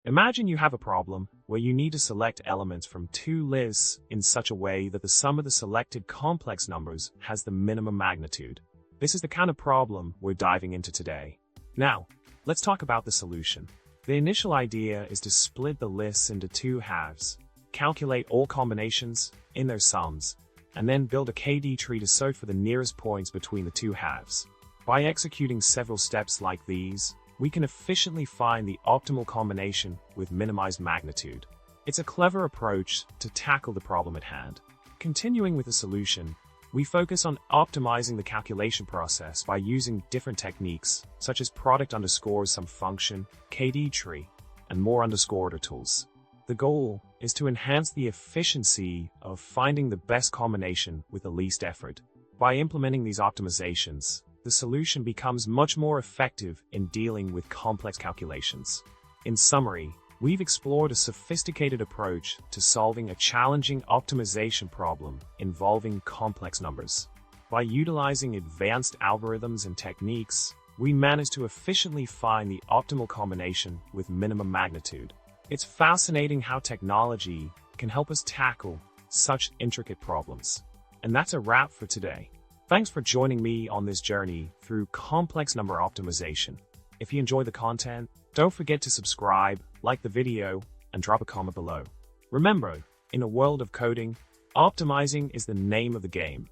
Imagine you have a problem where you need to select elements from two lists in such a way that the sum of the selected complex numbers has the minimum magnitude. This is the kind of problem we're diving into today. Now, let's talk about the solution. The initial idea is to split the lists into two halves, calculate all combinations in their sums, and then build a KDTree to sort for the nearest points between the two halves. By executing several steps like these, we can efficiently find the optimal combination with minimized magnitude. It's a clever approach to tackle the problem at hand. Continuing with the solution, we focus on optimizing the calculation process by using different techniques, such as product underscores some function, KDTree, and more underscore itertools. The goal is to enhance the efficiency of finding the best combination with the least effort. By implementing these optimizations, the solution becomes much more effective in dealing with complex calculations. In summary, we've explored a sophisticated approach to solving a challenging optimization problem involving complex numbers. By utilizing advanced algorithms and techniques, we managed to efficiently find the optimal combination with minimum magnitude. It's fascinating how technology can help us tackle such intricate problems. And that's a wrap for today. Thanks for joining me on this journey through complex number optimization. If you enjoy the content, don't forget to subscribe, like the video, and drop a comment below. Remember, in a world of coding, optimizing is the name of the game.